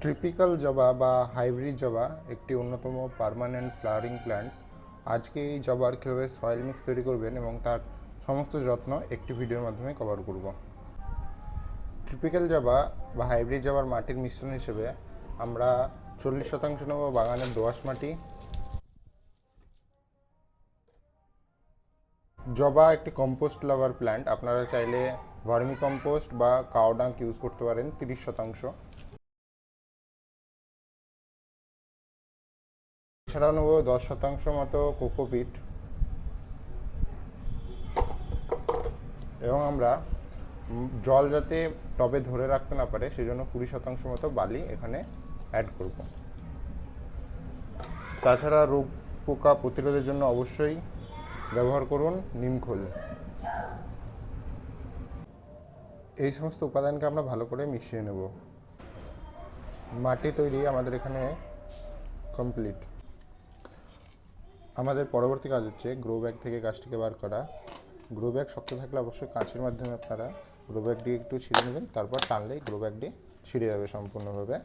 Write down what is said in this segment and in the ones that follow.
Tropical জবা বা hybrid জবা একটি অন্যতম পার্মানেন্ট ফ্লাওয়ারিং প্ল্যান্টস। আজকে এই জবার কীভাবে সয়েল মিক্স তৈরি করবেন এবং তার সমস্ত যত্ন একটি ভিডিওর মাধ্যমে কভার করব। ট্রপিক্যাল জবা বা হাইব্রিড জবার মাটির মিশ্রণ হিসেবে আমরা 40% নেব বাগানের দোআঁশ মাটি। জবা একটি কম্পোস্ট লাভার প্ল্যান্ট, আপনারা চাইলে ভার্মি কম্পোস্ট বা কাউ ডাং ইউজ করতে পারেন 30%। এছাড়াও নেব 10% মতো কোকোপিট এবং আমরা জল যাতে টবে ধরে রাখতে না পারে সেজন্য 20% মতো বালি এখানে অ্যাড করব। তাছাড়া রোগ পোকা প্রতিরোধের জন্য অবশ্যই ব্যবহার করুন নিমখোল। এই সমস্ত উপাদানকে আমরা ভালো করে মিশিয়ে নেব। মাটি তৈরি আমাদের এখানে কমপ্লিট। আমাদের পরবর্তী কাজ হচ্ছে গ্রো ব্যাগ থেকে গাছটিকে বার করা। গ্রো ব্যাগ শক্ত থাকলে অবশ্যই কাঁচের মাধ্যমে আপনারা গ্রো ব্যাগটি একটু ছিঁড়ে নেবেন, তারপর টানলেই গ্রো ব্যাগটি ছিঁড়ে যাবে সম্পূর্ণভাবে।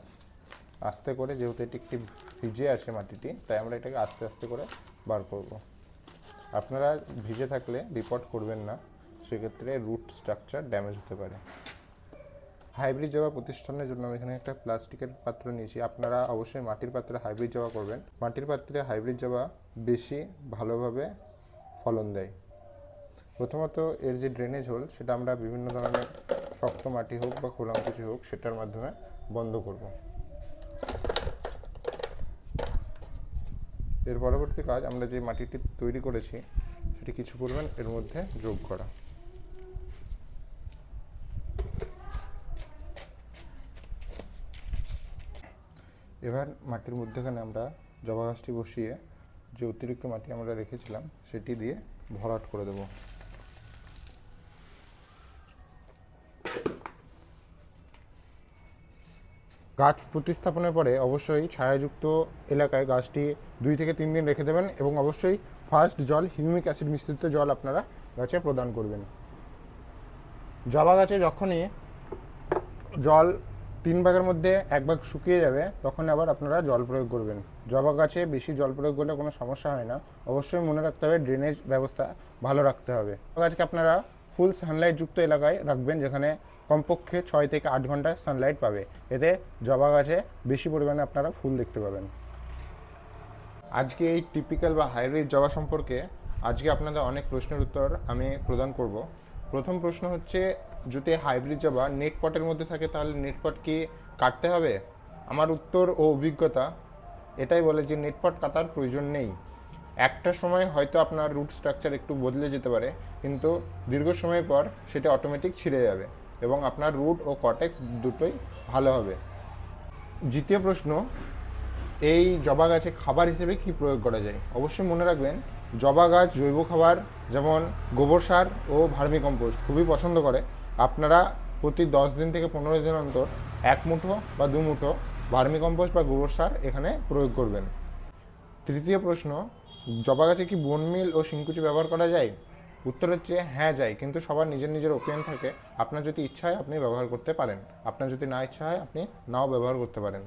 আস্তে করে, যেহেতু এটি একটি ভিজে আছে মাটিটি, তাই আমরা এটাকে আস্তে আস্তে করে বার করব। আপনারা ভিজে থাকলে রিপোর্ট করবেন না, সেক্ষেত্রে রুট স্ট্রাকচার ড্যামেজ হতে পারে। হাইব্রিড জবা প্রতিষ্ঠানের জন্য আমি এখানে একটা প্লাস্টিকের পাত্র নিয়েছি। আপনারা অবশ্যই মাটির পাত্রে হাইব্রিড জবা করবেন। মাটির পাত্রে হাইব্রিড জবা বেশি ভালোভাবে ফলন দেয়। প্রথমত এর যে ড্রেনেজ হোল, সেটা আমরা বিভিন্ন ধরনের শক্ত মাটি হোক বা খোলামকুচি হোক সেটার মাধ্যমে বন্ধ করব। এর পরবর্তী কাজ, আমরা যে মাটিটি তৈরি করেছি সেটি কিছু পরিমাণ এর মধ্যে যোগ করা। এবার মাটির মধ্যেখানে আমরা জবা গাছটি বসিয়ে যে অতিরিক্ত মাটি আমরা রেখেছিলাম সেটি দিয়ে ভরাট করে দেব। গাছ প্রতিস্থাপনের পরে অবশ্যই ছায়াযুক্ত এলাকায় গাছটি 2 থেকে 3 দিন রেখে দেবেন এবং অবশ্যই ফার্স্ট জল হিউমিক অ্যাসিড মিশ্রিত জল আপনারা গাছে প্রদান করবেন। জবা গাছে যখনই জল 3 ভাগের মধ্যে 1 ভাগ শুকিয়ে যাবে তখন আবার আপনারা জল প্রয়োগ করবেন। জবা গাছে বেশি জল প্রয়োগ করলে কোনো সমস্যা হয় না। অবশ্যই মনে রাখতে হবে ড্রেনেজ ব্যবস্থা ভালো রাখতে হবে। জবা গাছকে আপনারা ফুল সানলাইট যুক্ত এলাকায় রাখবেন, যেখানে কমপক্ষে 6 থেকে 8 ঘন্টা সানলাইট পাবে। এতে জবা গাছে বেশি পরিমাণে আপনারা ফুল দেখতে পাবেন। আজকে এই টিপিক্যাল বা হাইব্রিড জবা সম্পর্কে আজকে আপনাদের অনেক প্রশ্নের উত্তর আমি প্রদান করব। প্রথম প্রশ্ন হচ্ছে, যদি হাইব্রিড জবা নেট পটের মধ্যে থাকে তাহলে নেট পট কি কাটতে হবে? আমার উত্তর ও অভিজ্ঞতা এটাই বলে যে নেট পট কাটার প্রয়োজন নেই। একটা সময় হয়তো আপনার রুট স্ট্রাকচার একটু বদলে যেতে পারে, কিন্তু দীর্ঘ সময় পর সেটা অটোমেটিক ছিঁড়ে যাবে এবং আপনার রুট ও কটেক্স দুটোই ভালো হবে। দ্বিতীয় প্রশ্ন, এই জবা গাছে খাবার হিসেবে কি প্রয়োগ করা যায়? অবশ্যই মনে রাখবেন, জবা গাছ জৈব খাবার যেমন গোবর সার ও ভার্মি কম্পোস্ট খুবই পছন্দ করে। আপনারা প্রতি 10 দিন থেকে 15 দিন অন্তর 1 মুঠো বা 2 মুঠো ভার্মি কম্পোস্ট বা গোবর সার এখানে প্রয়োগ করবেন। তৃতীয় প্রশ্ন, জবা গাছে কি বোন মিল ও শিংকুচি ব্যবহার করা যায়? উত্তর হচ্ছে হ্যাঁ যায়, কিন্তু সবার নিজের নিজের ওপিনিয়ন থাকে। আপনার যদি ইচ্ছা হয় আপনি ব্যবহার করতে পারেন, আপনার যদি না ইচ্ছা হয় আপনি নাও ব্যবহার করতে পারেন।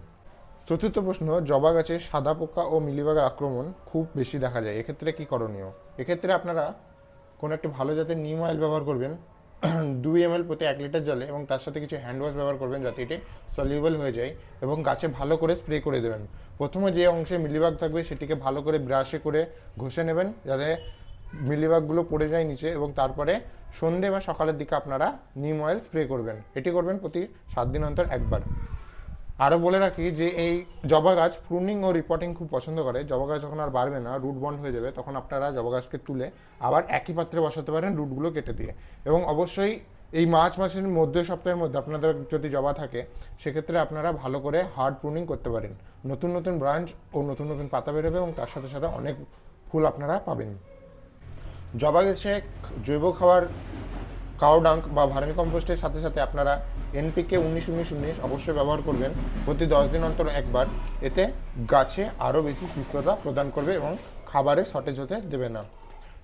চতুর্থ প্রশ্ন, জবা গাছে সাদা পোকা ও মিলিবাগের আক্রমণ খুব বেশি দেখা যায়, এক্ষেত্রে কি করণীয়? এক্ষেত্রে আপনারা কোনো একটি ভালো জাতের নিম অয়েল ব্যবহার করবেন 2 ml প্রতি 1 লিটার জলে, এবং তার সাথে কিছু হ্যান্ড ওয়াশ ব্যবহার করবেন যাতে এটি সলিউবল হয়ে যায়, এবং গাছে ভালো করে স্প্রে করে দেবেন। প্রথমে যে অংশে মিলিবাগ থাকবে সেটিকে ভালো করে ব্রাশে করে ঘষে নেবেন যাতে মিলিবাগগুলো পড়ে যায় নিচে, এবং তারপরে সন্ধে বা সকালের দিকে আপনারা নিম অয়েল স্প্রে করবেন। এটি করবেন প্রতি 7 দিন অন্তর একবার। আরও বলে রাখি যে এই জবা গাছ প্রুনিং ও রিপোর্টিং খুব পছন্দ করে। জবা গাছ যখন আর বাড়বে না, রুট বন্ড হয়ে যাবে, তখন আপনারা জবা গাছকে তুলে আবার একই পাত্রে বসাতে পারেন রুটগুলো কেটে দিয়ে। এবং অবশ্যই এই মার্চ মাসের মধ্যে সপ্তাহের মধ্যে আপনাদের যদি জবা থাকে সেক্ষেত্রে আপনারা ভালো করে হার্ড প্রুনিং করতে পারেন। নতুন নতুন ব্রাঞ্চ ও নতুন নতুন পাতা বেরোবে এবং তার সাথে সাথে অনেক ফুল আপনারা পাবেন। জবা গাছে জৈব খাবার কাউ ডাং বা ভার্মি কম্পোস্টের সাথে সাথে আপনারা NPK 19-19-19 অবশ্যই ব্যবহার করবেন প্রতি 10 দিন অন্তর একবার। এতে গাছে আরও বেশি সুস্থতা প্রদান করবে এবং খাবারে শর্টেজ হতে দেবে না।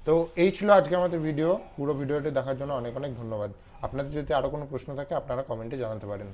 তো এই ছিল আজকে আমাদের ভিডিও। পুরো ভিডিওটি দেখার জন্য অনেক অনেক ধন্যবাদ। আপনাদের যদি আরও কোনো প্রশ্ন থাকে আপনারা কমেন্টে জানাতে পারেন।